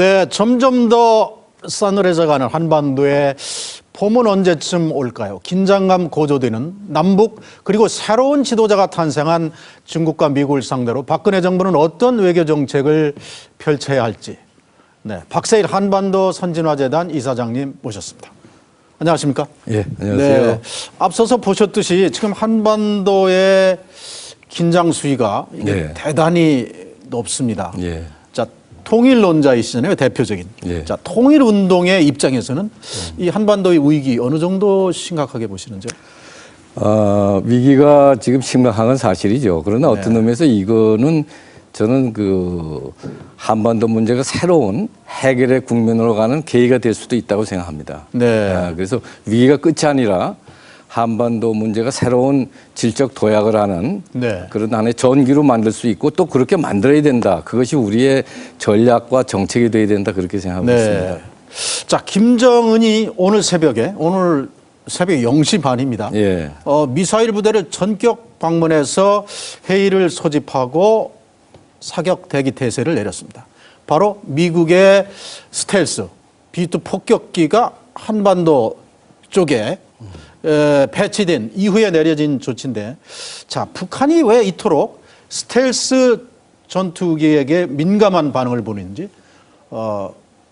네, 점점 더 싸늘해져가는 한반도에 봄은 언제쯤 올까요? 긴장감 고조되는 남북 그리고 새로운 지도자가 탄생한 중국과 미국을 상대로 박근혜 정부는 어떤 외교 정책을 펼쳐야 할지. 네, 박세일 한반도 선진화재단 이사장님 모셨습니다. 안녕하십니까? 예, 안녕하세요. 네, 앞서서 보셨듯이 지금 한반도의 긴장 수위가 이게 예. 대단히 높습니다. 예. 자, 통일론자이시잖아요, 대표적인. 예. 자, 통일운동의 입장에서는 이 한반도의 위기 어느 정도 심각하게 보시는지요? 위기가 지금 심각한 건 사실이죠. 그러나 어떤 의미에서 이거는 저는 그 한반도 문제가 새로운 해결의 국면으로 가는 계기가 될 수도 있다고 생각합니다. 네. 그래서 위기가 끝이 아니라 한반도 문제가 새로운 질적 도약을 하는 네. 그런 하나의 전기로 만들 수 있고 또 그렇게 만들어야 된다. 그것이 우리의 전략과 정책이 돼야 된다. 그렇게 생각하고 있습니다. 자, 김정은이 오늘 새벽 0시 반입니다. 예. 미사일 부대를 전격 방문해서 회의를 소집하고 사격 대기 태세를 내렸습니다. 바로 미국의 스텔스 B2 폭격기가 한반도 쪽에 배치된 이후에 내려진 조치인데, 자, 북한이 왜 이토록 스텔스 전투기에게 민감한 반응을 보이는지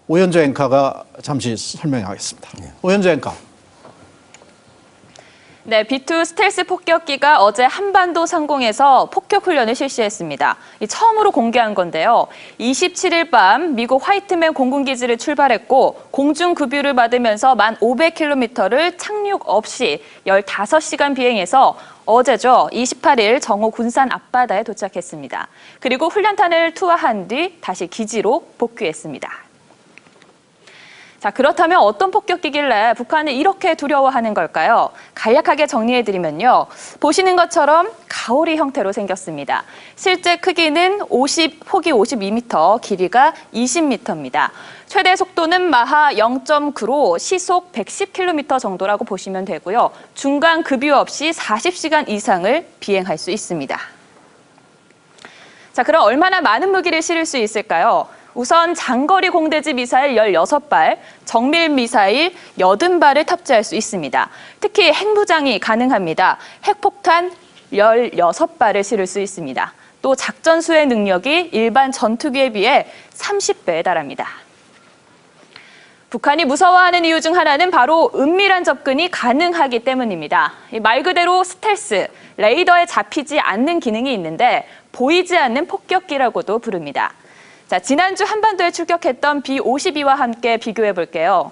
오현주 앵커가 잠시 설명하겠습니다. 오현주 앵커. 네, B2 스텔스 폭격기가 어제 한반도 상공에서 폭격 훈련을 실시했습니다. 처음으로 공개한 건데요. 27일 밤 미국 화이트맨 공군기지를 출발했고 공중 급유를 받으면서 1,500km를 착륙 없이 15시간 비행해서 어제죠, 28일 정오 군산 앞바다에 도착했습니다. 그리고 훈련탄을 투하한 뒤 다시 기지로 복귀했습니다. 자, 그렇다면 어떤 폭격기길래 북한을 이렇게 두려워하는 걸까요? 간략하게 정리해드리면요. 보시는 것처럼 가오리 형태로 생겼습니다. 실제 크기는 폭이 52m, 길이가 20m입니다. 최대 속도는 마하 0.9로 시속 110km 정도라고 보시면 되고요. 중간 급유 없이 40시간 이상을 비행할 수 있습니다. 자, 그럼 얼마나 많은 무기를 실을 수 있을까요? 우선 장거리 공대지 미사일 16발, 정밀 미사일 80발을 탑재할 수 있습니다. 특히 핵무장이 가능합니다. 핵폭탄 16발을 실을 수 있습니다. 또 작전 수행 능력이 일반 전투기에 비해 30배에 달합니다. 북한이 무서워하는 이유 중 하나는 바로 은밀한 접근이 가능하기 때문입니다. 말 그대로 스텔스, 레이더에 잡히지 않는 기능이 있는데 보이지 않는 폭격기라고도 부릅니다. 자, 지난주 한반도에 출격했던 B-52와 함께 비교해 볼게요.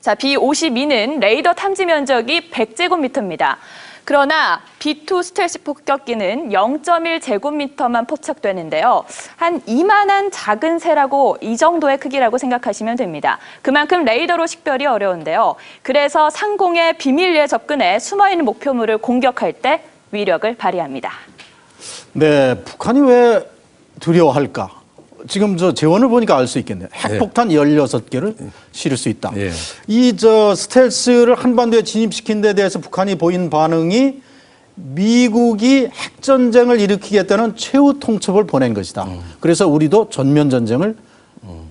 자, B-52는 레이더 탐지 면적이 100제곱미터입니다. 그러나 B2 스텔스 폭격기는 0.1제곱미터만 포착되는데요. 한 이만한 작은 새라고 이 정도의 크기라고 생각하시면 됩니다. 그만큼 레이더로 식별이 어려운데요. 그래서 상공의 비밀리에 접근해 숨어있는 목표물을 공격할 때 위력을 발휘합니다. 네, 북한이 왜 두려워할까? 지금 저 재원을 보니까 알 수 있겠네요. 핵폭탄 16개를 실을 수 있다. 예. 이 스텔스를 한반도에 진입시킨 데 대해서 북한이 보인 반응이 미국이 핵전쟁을 일으키겠다는 최후 통첩을 보낸 것이다. 그래서 우리도 전면전쟁을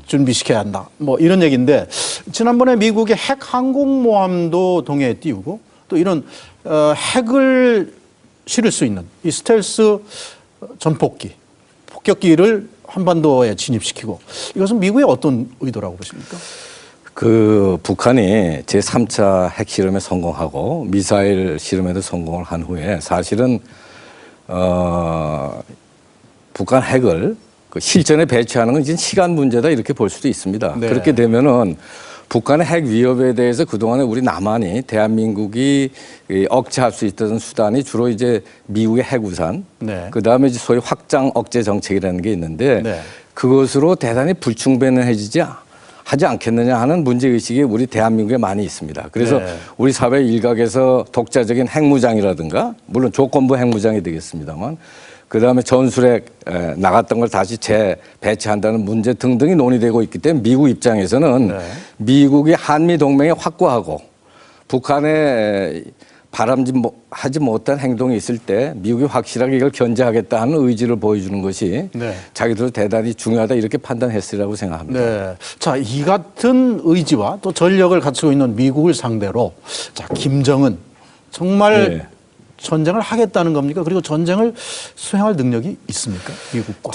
준비시켜야 한다. 뭐 이런 얘기인데, 지난번에 미국의 핵 항공모함도 동해에 띄우고 또 이런 핵을 실을 수 있는 이 스텔스 전폭기, 폭격기를 한반도에 진입시키고, 이것은 미국의 어떤 의도라고 보십니까? 그 북한이 제3차 핵실험에 성공하고 미사일 실험에도 성공을 한 후에 사실은 북한 핵을 그 실전에 배치하는 건 이제 시간 문제다 이렇게 볼 수도 있습니다. 네. 그렇게 되면은 북한의 핵 위협에 대해서 그동안에 우리 남한이 대한민국이 억제할 수 있던 수단이 주로 이제 미국의 핵우산, 네. 그다음에 이제 소위 확장 억제 정책이라는 게 있는데 네. 그것으로 대단히 불충분해지지 하지 않겠느냐 하는 문제의식이 우리 대한민국에 많이 있습니다. 그래서 네. 우리 사회 일각에서 독자적인 핵무장이라든가, 물론 조건부 핵무장이 되겠습니다만, 그다음에 전술핵 나갔던 걸 다시 재배치한다는 문제 등등이 논의되고 있기 때문에 미국 입장에서는 미국이 한미 동맹에 확고하고 북한의 하지 못한 행동이 있을 때 미국이 확실하게 이걸 견제하겠다 하는 의지를 보여주는 것이 네. 자기들도 대단히 중요하다 이렇게 판단했으리라고 생각합니다. 네. 자, 이 같은 의지와 또 전력을 갖추고 있는 미국을 상대로 자, 김정은 정말 네. 전쟁을 하겠다는 겁니까? 그리고 전쟁을 수행할 능력이 있습니까? 미국과.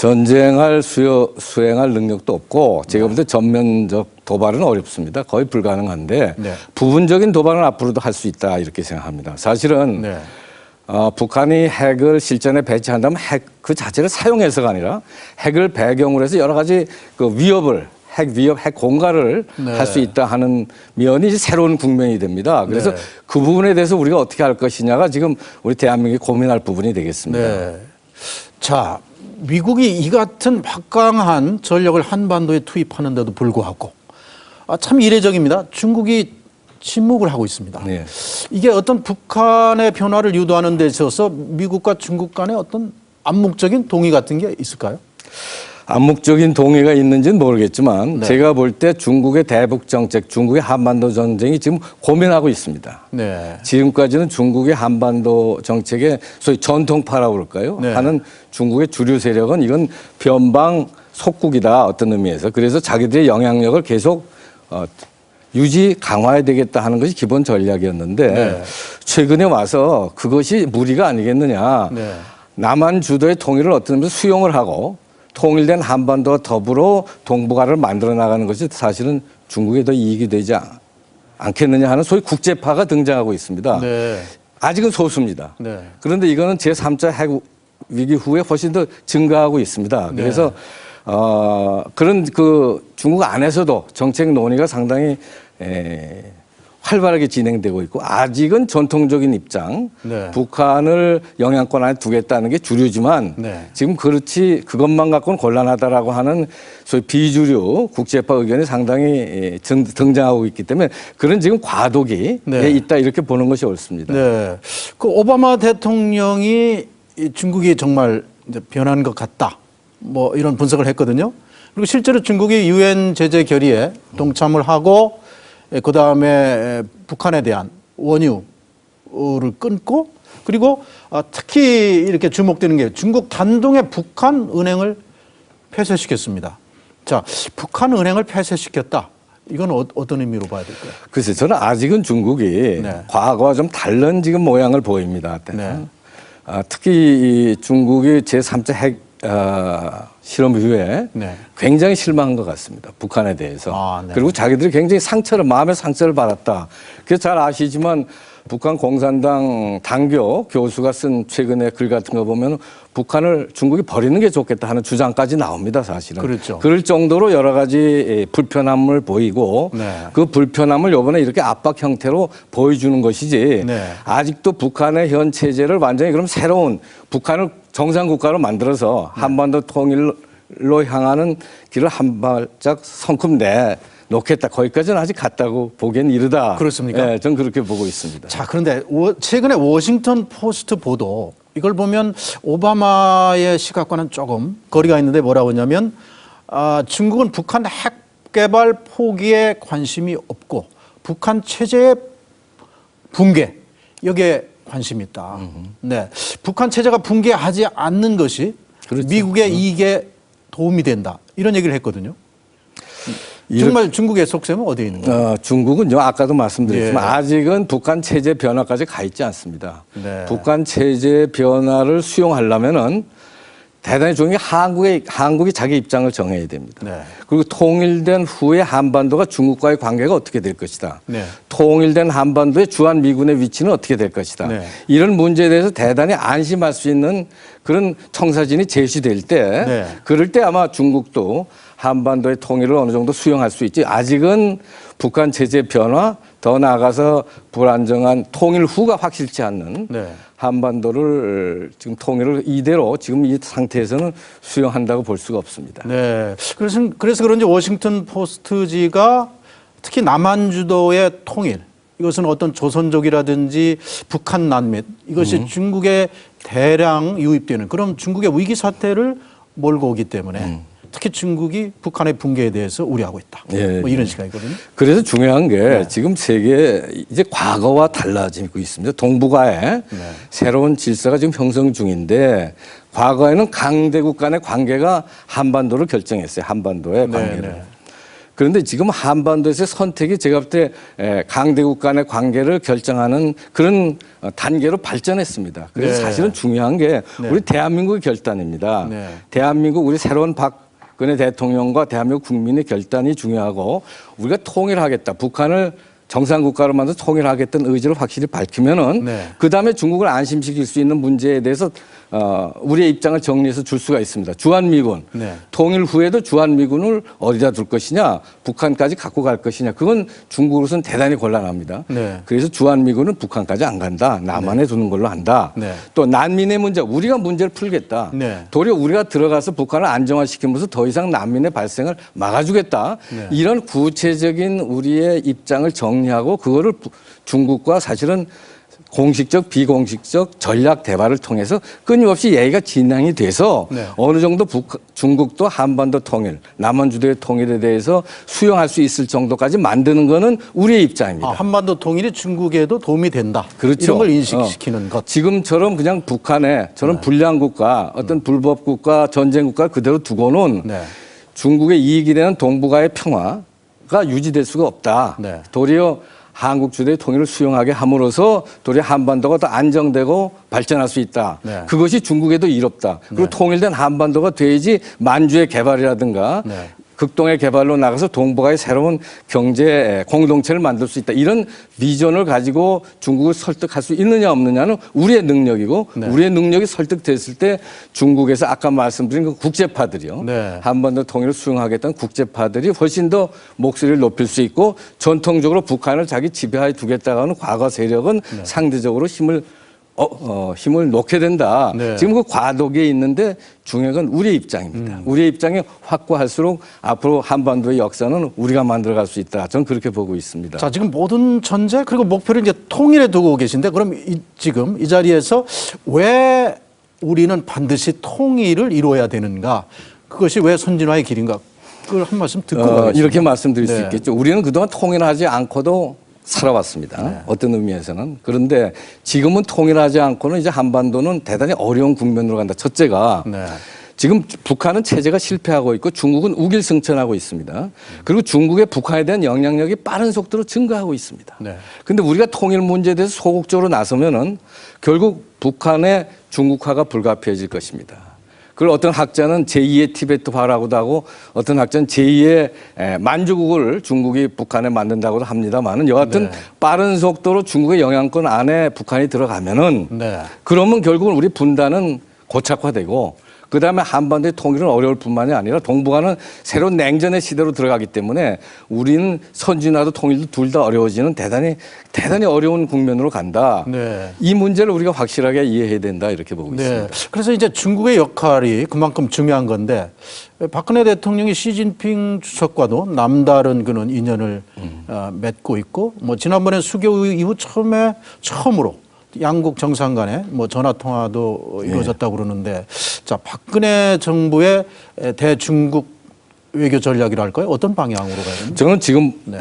수행할 능력도 없고 제가 볼 때 전면적 도발은 어렵습니다. 거의 불가능한데 네. 부분적인 도발은 앞으로도 할 수 있다 이렇게 생각합니다. 사실은 네. 북한이 핵을 실전에 배치한다면 핵 그 자체를 사용해서가 아니라 핵을 배경으로 해서 여러 가지 그 핵 위협, 핵 공갈을 네. 할 수 있다 하는 면이 이제 새로운 국면이 됩니다. 그래서 네. 그 부분에 대해서 우리가 어떻게 할 것이냐가 지금 우리 대한민국이 고민할 부분이 되겠습니다. 네. 자, 미국이 이 같은 막강한 전력을 한반도에 투입하는데도 불구하고 참 이례적입니다. 중국이 침묵을 하고 있습니다. 네. 이게 어떤 북한의 변화를 유도하는 데 있어서 미국과 중국 간의 어떤 암묵적인 동의 같은 게 있을까요? 암묵적인 동의가 있는지는 모르겠지만 네. 제가 볼 때 중국의 대북 정책, 중국의 한반도 전쟁이 지금 고민하고 있습니다. 네. 지금까지는 중국의 한반도 정책의 소위 전통파라고 그럴까요? 네. 하는 중국의 주류 세력은 이건 변방 속국이다 어떤 의미에서 그래서 자기들의 영향력을 계속 유지 강화해야 되겠다 하는 것이 기본 전략이었는데 네. 최근에 와서 그것이 무리가 아니겠느냐. 네. 남한 주도의 통일을 어떤 의미에서 수용을 하고 통일된 한반도와 더불어 동북아를 만들어 나가는 것이 사실은 중국에 더 이익이 되지 않겠느냐 하는 소위 국제파가 등장하고 있습니다. 네. 아직은 소수입니다. 네. 그런데 이거는 제3차 핵 위기 후에 훨씬 더 증가하고 있습니다. 네. 그래서 그런 그 중국 안에서도 정책 논의가 상당히 활발하게 진행되고 있고 아직은 전통적인 입장, 네. 북한을 영향권 안에 두겠다는 게 주류지만 네. 지금 그것만 갖고는 곤란하다라고 하는 소위 비주류 국제파 의견이 상당히 등장하고 있기 때문에 그런 지금 과도기에 네. 있다 이렇게 보는 것이 옳습니다. 네. 그 오바마 대통령이 이 중국이 정말 이제 변한 것 같다. 뭐 이런 분석을 했거든요. 그리고 실제로 중국이 유엔 제재 결의에 동참을 하고 그 다음에 북한에 대한 원유를 끊고 그리고 특히 이렇게 주목되는 게 중국 단독의 북한 은행을 폐쇄시켰습니다. 자, 북한 은행을 폐쇄시켰다. 이건 어떤 의미로 봐야 될까요? 글쎄, 저는 아직은 중국이 네. 과거와 좀 다른 지금 모양을 보입니다. 네. 특히 이 중국이 제3차 핵 실험 이후에 네. 굉장히 실망한 것 같습니다. 북한에 대해서. 네. 그리고 자기들이 굉장히 마음의 상처를 받았다. 그래서 잘 아시지만 북한 공산당 당교 교수가 쓴 최근에 글 같은 거 보면 북한을 중국이 버리는 게 좋겠다 하는 주장까지 나옵니다, 사실은. 그렇죠. 그럴 정도로 여러 가지 불편함을 보이고 네. 그 불편함을 이번에 이렇게 압박 형태로 보여주는 것이지 네. 아직도 북한의 현 체제를 완전히 그럼 새로운 북한을 정상국가로 만들어서 한반도 통일로 향하는 길을 한 발짝 성큼 놓겠다. 거기까지는 아직 갔다고 보기엔 이르다. 그렇습니까? 네, 저는 그렇게 보고 있습니다. 자, 그런데 최근에 워싱턴 포스트 보도 이걸 보면 오바마의 시각과는 조금 거리가 있는데 뭐라고 하냐면 중국은 북한 핵 개발 포기에 관심이 없고 북한 체제의 붕괴 여기에 관심이 있다. 네, 북한 체제가 붕괴하지 않는 것이 그렇죠. 미국의 이익에 도움이 된다. 이런 얘기를 했거든요. 정말 중국의 속셈은 어디에 있는 거예요? 중국은요, 아까도 말씀드렸지만 예. 아직은 북한 체제 변화까지 가 있지 않습니다. 네. 북한 체제 변화를 수용하려면은 대단히 중요한 게 한국이 자기 입장을 정해야 됩니다. 네. 그리고 통일된 후에 한반도가 중국과의 관계가 어떻게 될 것이다. 네. 통일된 한반도의 주한 미군의 위치는 어떻게 될 것이다. 네. 이런 문제에 대해서 대단히 안심할 수 있는 그런 청사진이 제시될 때 네. 그럴 때 아마 중국도 한반도의 통일을 어느 정도 수용할 수 있지. 아직은 북한 체제 변화, 더 나아가서 불안정한 통일 후가 확실치 않는 네. 한반도를 지금 통일을 이대로 지금 이 상태에서는 수용한다고 볼 수가 없습니다. 네. 그래서 그런지 워싱턴 포스트지가 특히 남한 주도의 통일 이것은 어떤 조선족이라든지 북한 난민 이것이 중국에 대량 유입되는 그럼 중국의 위기 사태를 몰고 오기 때문에 특히 중국이 북한의 붕괴에 대해서 우려하고 있다. 예, 뭐 이런 시각이거든요. 그래서 중요한 게 네. 지금 세계 이제 과거와 달라지고 있습니다. 동북아에 새로운 질서가 지금 형성 중인데 과거에는 강대국 간의 관계가 한반도를 결정했어요. 한반도의 관계를. 네. 그런데 지금 한반도에서의 선택이 제가 볼 때 강대국 간의 관계를 결정하는 그런 단계로 발전했습니다. 그래서 네. 사실은 중요한 게 네. 우리 대한민국의 결단입니다. 네. 대한민국 우리 새로운 박근혜 대통령과 대한민국 국민의 결단이 중요하고 우리가 통일하겠다. 북한을 정상국가로 만들어 통일하겠다는 의지를 확실히 밝히면은 네. 그다음에 중국을 안심시킬 수 있는 문제에 대해서 우리의 입장을 정리해서 줄 수가 있습니다. 주한미군 네. 통일 후에도 주한미군을 어디다 둘 것이냐 북한까지 갖고 갈 것이냐 그건 중국으로서는 대단히 곤란합니다. 네. 그래서 주한미군은 북한까지 안 간다. 남한에 두는 걸로 한다. 네. 또 난민의 문제 우리가 문제를 풀겠다. 네. 도리어 우리가 들어가서 북한을 안정화시키면서 더 이상 난민의 발생을 막아주겠다. 네. 이런 구체적인 우리의 입장을 정리하고 그거를 중국과 사실은 공식적 비공식적 전략 대화를 통해서 끊임없이 얘기가 진행이 돼서 네. 어느 정도 중국도 한반도 통일, 남한 주도의 통일에 대해서 수용할 수 있을 정도까지 만드는 거는 우리의 입장입니다. 한반도 통일이 중국에도 도움이 된다. 그렇죠. 이런 걸 인식시키는 것. 지금처럼 그냥 북한에 저런 불량 국가, 어떤 불법 국가, 전쟁 국가를 그대로 두고는 네. 중국의 이익이 되는 동북아의 평화가 유지될 수가 없다. 네. 도리어 한국 주도의 통일을 수용하게 함으로써 도리어 한반도가 더 안정되고 발전할 수 있다. 네. 그것이 중국에도 이롭다. 그리고 네. 통일된 한반도가 돼야지 만주의 개발이라든가 네. 극동의 개발로 나가서 동북아의 새로운 경제 공동체를 만들 수 있다. 이런 비전을 가지고 중국을 설득할 수 있느냐 없느냐는 우리의 능력이고 네. 우리의 능력이 설득됐을 때 중국에서 아까 말씀드린 그 국제파들이요. 네. 한반도 통일을 수용하겠다는 국제파들이 훨씬 더 목소리를 높일 수 있고 전통적으로 북한을 자기 지배하에 두겠다고 하는 과거 세력은 상대적으로 힘을 놓게 된다. 네. 지금 그 과도기에 있는데 중요한 건 우리의 입장입니다. 우리의 입장이 확고할수록 앞으로 한반도의 역사는 우리가 만들어갈 수 있다. 저는 그렇게 보고 있습니다. 자, 지금 모든 전제 그리고 목표를 이제 통일에 두고 계신데 그럼 지금 이 자리에서 왜 우리는 반드시 통일을 이루어야 되는가? 그것이 왜 선진화의 길인가? 그걸 한 말씀 듣고 가겠습니다. 이렇게 말씀드릴 수 네. 있겠죠. 우리는 그동안 통일하지 않고도 살아왔습니다. 네. 어떤 의미에서는. 그런데 지금은 통일하지 않고는 이제 한반도는 대단히 어려운 국면으로 간다. 첫째가 네. 지금 북한은 체제가 실패하고 있고 중국은 우길승천하고 있습니다. 그리고 중국의 북한에 대한 영향력이 빠른 속도로 증가하고 있습니다. 네. 근데 우리가 통일 문제에 대해서 소극적으로 나서면은 결국 북한의 중국화가 불가피해질 것입니다. 그걸 어떤 학자는 제2의 티베트화라고도 하고 어떤 학자는 제2의 만주국을 중국이 북한에 만든다고도 합니다만은 여하튼 네. 빠른 속도로 중국의 영향권 안에 북한이 들어가면은 네. 그러면 결국은 우리 분단은 고착화되고 그다음에 한반도의 통일은 어려울 뿐만이 아니라 동북아는 새로운 냉전의 시대로 들어가기 때문에 우리는 선진화도 통일도 둘 다 어려워지는 대단히 어려운 국면으로 간다. 네. 이 문제를 우리가 확실하게 이해해야 된다 이렇게 보고 네. 있습니다. 그래서 이제 중국의 역할이 그만큼 중요한 건데 박근혜 대통령이 시진핑 주석과도 남다른 그런 인연을 맺고 있고 뭐 지난번에 수교 이후 처음으로 양국 정상 간에 뭐 전화 통화도 이루어졌다고 그러는데 자, 박근혜 정부의 대중국 외교 전략이라 할까요? 어떤 방향으로 가야 됩니까? 저는 지금 네.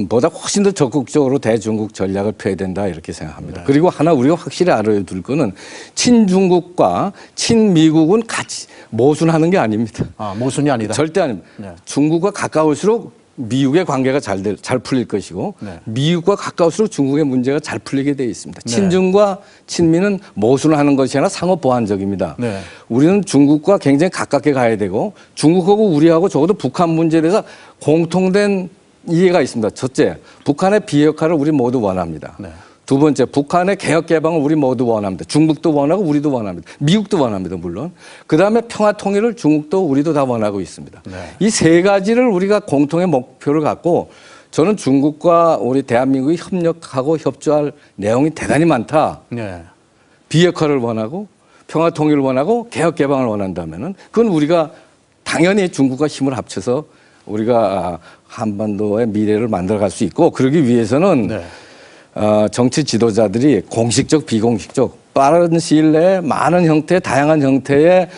보다 훨씬 더 적극적으로 대중국 전략을 펴야 된다 이렇게 생각합니다. 그리고 하나 우리가 확실히 알아야 될 거는 친중국과 친미국은 같이 모순하는 게 아닙니다. 아, 모순이 아니다. 절대 아닙니다. 네. 중국과 가까울수록 미국의 관계가 잘 풀릴 것이고 네. 미국과 가까울수록 중국의 문제가 잘 풀리게 되어 있습니다. 네. 친중과 친미는 모순하는 것이 아니라 상호 보완적입니다. 네. 우리는 중국과 굉장히 가깝게 가야 되고 중국하고 우리하고 적어도 북한 문제에 대해서 공통된 이해가 있습니다. 첫째, 북한의 비핵화를 우리 모두 원합니다. 네. 두 번째, 북한의 개혁 개방을 우리 모두 원합니다. 중국도 원하고 우리도 원합니다. 미국도 원합니다, 물론. 그다음에 평화 통일을 중국도 우리도 다 원하고 있습니다. 네. 이 세 가지를 우리가 공통의 목표를 갖고 저는 중국과 우리 대한민국이 협력하고 협조할 내용이 대단히 많다. 네. 비핵화를 원하고 평화 통일을 원하고 개혁 개방을 원한다면은 그건 우리가 당연히 중국과 힘을 합쳐서 우리가 한반도의 미래를 만들어갈 수 있고 그러기 위해서는 네. 정치 지도자들이 공식적, 비공식적 빠른 시일 내에 많은 형태, 다양한 형태의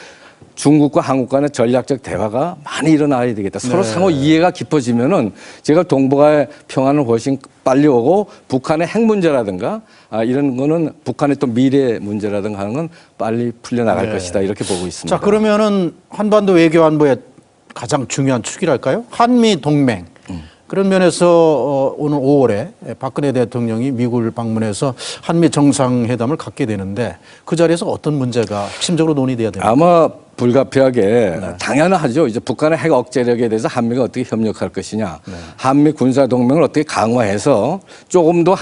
중국과 한국 간의 전략적 대화가 많이 일어나야 되겠다. 서로 네. 상호 이해가 깊어지면은 제가 동북아의 평화는 훨씬 빨리 오고 북한의 핵 문제라든가 이런 거는 북한의 또 미래 문제라든가 하는 건 빨리 풀려나갈 네. 것이다. 이렇게 보고 있습니다. 자, 그러면은 한반도 외교안보의 가장 중요한 축이랄까요? 한미 동맹. 그런 면에서 오늘 5월에 박근혜 대통령이 미국을 방문해서 한미 정상회담을 갖게 되는데 그 자리에서 어떤 문제가 핵심적으로 논의돼야 됩니까? 아마 불가피하게 당연하죠. 이제 북한의 핵 억제력에 대해서 한미가 어떻게 협력할 것이냐, 한미 군사 동맹을 어떻게 강화해서 조금 더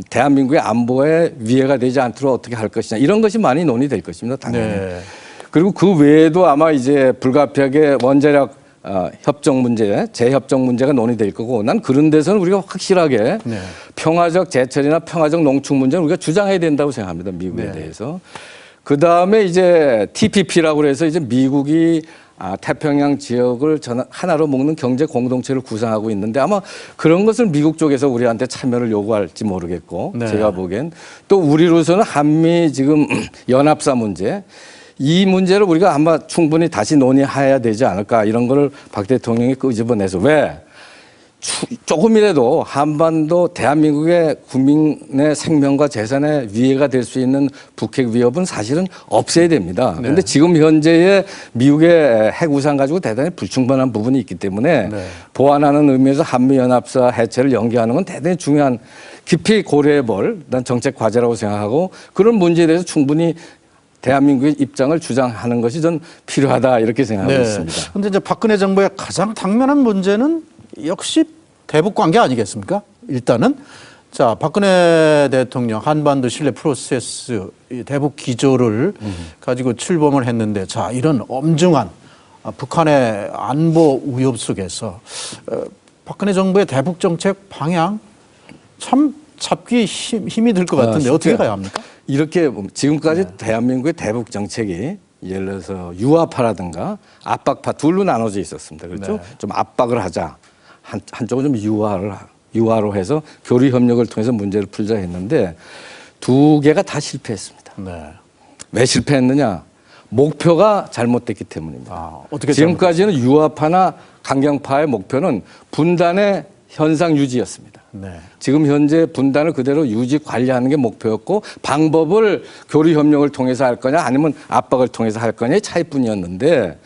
대한민국의 안보에 위해가 되지 않도록 어떻게 할 것이냐 이런 것이 많이 논의될 것입니다. 당연히. 네. 그리고 그 외에도 아마 이제 불가피하게 원자력 협정 문제, 재협정 문제가 논의될 거고 난 그런 데서는 우리가 확실하게 네. 평화적 제철이나 평화적 농축 문제는 우리가 주장해야 된다고 생각합니다. 미국에 네. 대해서. 그 다음에 이제 TPP라고 해서 이제 미국이 태평양 지역을 하나로 묶는 경제 공동체를 구상하고 있는데 아마 그런 것을 미국 쪽에서 우리한테 참여를 요구할지 모르겠고 네. 제가 보기엔 또 우리로서는 한미 지금 연합사 문제 이 문제를 우리가 아마 충분히 다시 논의해야 되지 않을까 이런 거를 박 대통령이 끄집어내서 왜 조금이라도 한반도 대한민국의 국민의 생명과 재산에 위해가 될 수 있는 북핵 위협은 사실은 없애야 됩니다. 그런데 네. 지금 현재의 미국의 핵 우산 가지고 대단히 불충분한 부분이 있기 때문에 네. 보완하는 의미에서 한미연합사 해체를 연기하는 건 대단히 중요한 깊이 고려해 볼 난 정책 과제라고 생각하고 그런 문제에 대해서 충분히 대한민국의 입장을 주장하는 것이 전 필요하다 이렇게 생각하고 있습니다. 그런데 이제 박근혜 정부의 가장 당면한 문제는 역시 대북 관계 아니겠습니까? 일단은 자 박근혜 대통령 한반도 신뢰 프로세스 이 대북 기조를 가지고 출범을 했는데 자 이런 엄중한 북한의 안보 위협 속에서 박근혜 정부의 대북 정책 방향 참 잡기 힘이 들 것 같은데 어떻게 가야 합니까? 이렇게 지금까지 대한민국의 대북 정책이 예를 들어서 유화파라든가 압박파 둘로 나눠져 있었습니다. 그렇죠? 네. 좀 압박을 하자. 한쪽은 좀 유화로 해서 교류 협력을 통해서 문제를 풀자 했는데 두 개가 다 실패했습니다. 네. 왜 실패했느냐? 목표가 잘못됐기 때문입니다. 어떻게 지금까지는 유화파나 강경파의 목표는 분단의 현상 유지였습니다. 네. 지금 현재 분단을 그대로 유지 관리하는 게 목표였고 방법을 교류 협력을 통해서 할 거냐 아니면 압박을 통해서 할 거냐의 차이뿐이었는데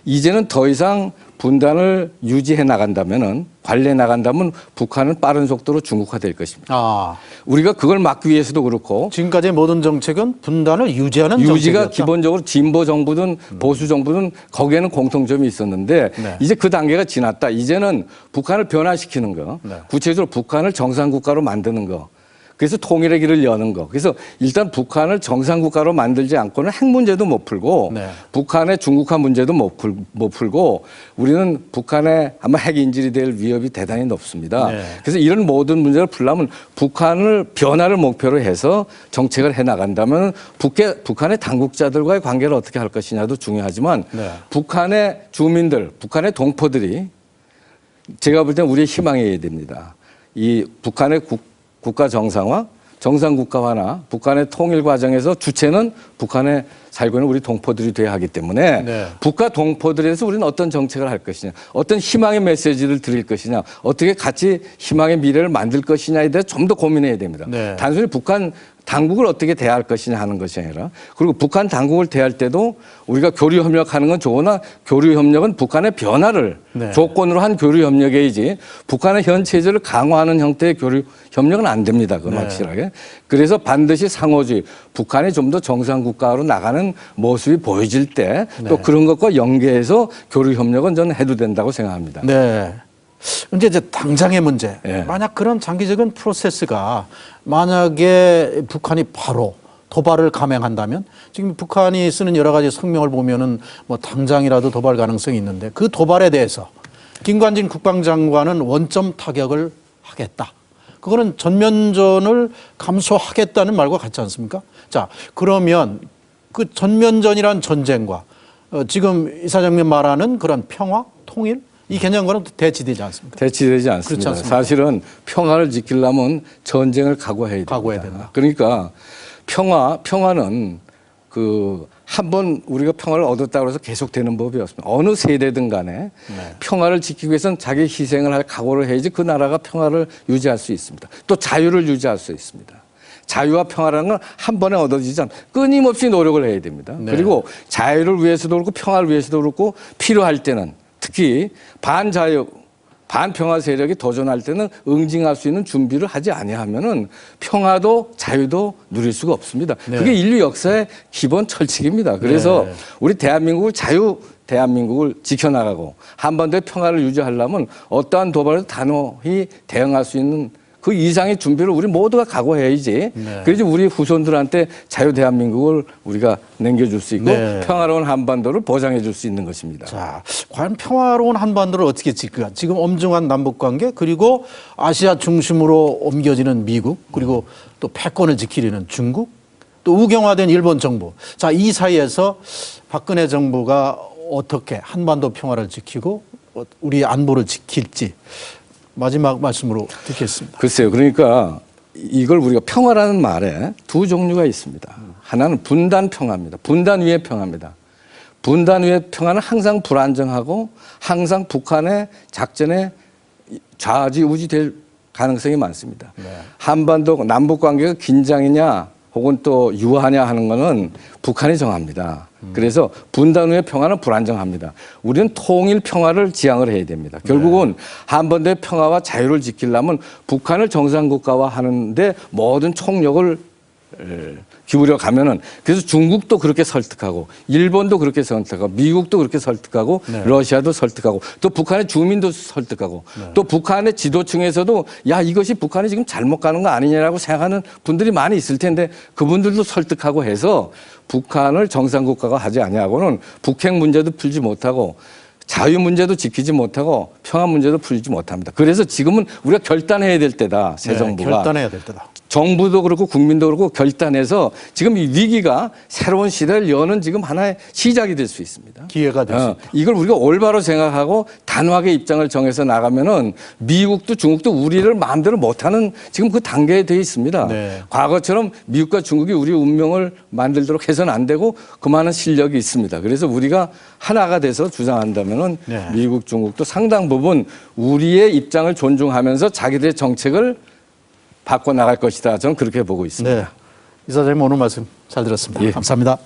이제는 더 이상 분단을 유지해 나간다면은 관리해 나간다면 북한은 빠른 속도로 중국화될 것입니다. 우리가 그걸 막기 위해서도 그렇고 지금까지의 모든 정책은 분단을 유지하는 유지가 정책이었다. 기본적으로 진보 정부든 보수 정부든 거기에는 공통점이 있었는데 네. 이제 그 단계가 지났다. 이제는 북한을 변화시키는 거, 네. 구체적으로 북한을 정상국가로 만드는 거. 그래서 통일의 길을 여는 거. 그래서 일단 북한을 정상국가로 만들지 않고는 핵 문제도 못 풀고 네. 북한의 중국화 문제도 못 풀고 우리는 북한의 아마 핵 인질이 될 위협이 대단히 높습니다. 네. 그래서 이런 모든 문제를 풀려면 북한을 변화를 목표로 해서 정책을 해 나간다면 북한의 당국자들과의 관계를 어떻게 할 것이냐도 중요하지만 네. 북한의 주민들, 북한의 동포들이 제가 볼 때는 우리의 희망이어야 됩니다. 이 북한의 국가 정상화, 정상국가화나 북한의 통일 과정에서 주체는 북한에 살고 있는 우리 동포들이 돼야 하기 때문에 네. 북한 동포들에서 우리는 어떤 정책을 할 것이냐, 어떤 희망의 메시지를 드릴 것이냐, 어떻게 같이 희망의 미래를 만들 것이냐에 대해 좀 더 고민해야 됩니다. 네. 단순히 북한 당국을 어떻게 대할 것이냐 하는 것이 아니라 그리고 북한 당국을 대할 때도 우리가 교류 협력하는 건 좋으나 교류 협력은 북한의 변화를 네. 조건으로 한 교류 협력이지 북한의 현 체제를 강화하는 형태의 교류 협력은 안 됩니다. 그건 네. 확실하게. 그래서 반드시 상호주의, 북한이 좀 더 정상국가로 나가는 모습이 보여질 때 또 네. 그런 것과 연계해서 교류 협력은 저는 해도 된다고 생각합니다. 네. 근데 이제 당장의 문제. 예. 만약 그런 장기적인 프로세스가 만약에 북한이 바로 도발을 감행한다면 지금 북한이 쓰는 여러 가지 성명을 보면은 뭐 당장이라도 도발 가능성이 있는데 그 도발에 대해서 김관진 국방장관은 원점 타격을 하겠다. 그거는 전면전을 감소하겠다는 말과 같지 않습니까? 자, 그러면 그 전면전이란 전쟁과 지금 이사장님 말하는 그런 평화, 통일 이 개념과는 대치되지 않습니까? 대치되지 않습니다. 그렇지 않습니까? 사실은 평화를 지키려면 전쟁을 각오해야 됩니다. 각오해야 된다. 그러니까 평화는 그 한번 우리가 평화를 얻었다고 해서 계속되는 법이 없습니다. 어느 세대든 간에 평화를 지키기 위해서는 자기 희생을 할 각오를 해야지 그 나라가 평화를 유지할 수 있습니다. 또 자유를 유지할 수 있습니다. 자유와 평화라는 건 한 번에 얻어지지 않습니다. 끊임없이 노력을 해야 됩니다. 네. 그리고 자유를 위해서도 그렇고 평화를 위해서도 그렇고 필요할 때는 특히 반자유, 반평화 세력이 도전할 때는 응징할 수 있는 준비를 하지 아니하면은 평화도 자유도 누릴 수가 없습니다. 네. 그게 인류 역사의 기본 철칙입니다. 그래서 네. 우리 대한민국을 대한민국을 지켜나가고 한반도의 평화를 유지하려면 어떠한 도발에도 단호히 대응할 수 있는 그 이상의 준비를 우리 모두가 각오해야지. 네. 그래야지 우리 후손들한테 자유 대한민국을 우리가 남겨줄 수 있고 네. 평화로운 한반도를 보장해 줄 수 있는 것입니다. 자, 과연 평화로운 한반도를 어떻게 지킬까? 지금 엄중한 남북관계 그리고 아시아 중심으로 옮겨지는 미국 그리고 또 패권을 지키려는 중국 또 우경화된 일본 정부. 자, 이 사이에서 박근혜 정부가 어떻게 한반도 평화를 지키고 우리 안보를 지킬지 마지막 말씀으로 듣겠습니다. 글쎄요. 그러니까 이걸 우리가 평화라는 말에 두 종류가 있습니다. 하나는 분단 평화입니다. 분단 위의 평화입니다. 분단 위의 평화는 항상 불안정하고 항상 북한의 작전에 좌지우지 될 가능성이 많습니다. 한반도 남북 관계가 긴장이냐 혹은 또 유화냐 하는 거는 북한이 정합니다. 그래서 분단 후의 평화는 불안정합니다. 우리는 통일 평화를 지향을 해야 됩니다. 결국은 한반도의 평화와 자유를 지키려면 북한을 정상국가화 하는데 모든 총력을 기울여 가면은 그래서 중국도 그렇게 설득하고 일본도 그렇게 설득하고 미국도 그렇게 설득하고 러시아도 설득하고 또 북한의 주민도 설득하고 또 북한의 지도층에서도 야 이것이 북한이 지금 잘못 가는 거 아니냐라고 생각하는 분들이 많이 있을 텐데 그분들도 설득하고 해서 북한을 정상국가가 하지 아니하고는 북핵 문제도 풀지 못하고 자유 문제도 지키지 못하고 평화 문제도 풀지 못합니다. 그래서 지금은 우리가 결단해야 될 때다. 새 정부가. 결단해야 될 때다. 정부도 그렇고 국민도 그렇고 결단해서 지금 이 위기가 새로운 시대를 여는 지금 하나의 시작이 될 수 있습니다. 기회가 될 수 있다. 이걸 우리가 올바로 생각하고 단호하게 입장을 정해서 나가면은 미국도 중국도 우리를 마음대로 못하는 지금 그 단계에 되어 있습니다. 네. 과거처럼 미국과 중국이 우리 운명을 만들도록 해서는 안 되고 그만한 실력이 있습니다. 그래서 우리가 하나가 돼서 주장한다면은 네. 미국, 중국도 상당 부분 우리의 입장을 존중하면서 자기들의 정책을 바꿔 나갈 것이다. 저는 그렇게 보고 있습니다. 네. 이사장님 오늘 말씀 잘 들었습니다. 예. 감사합니다.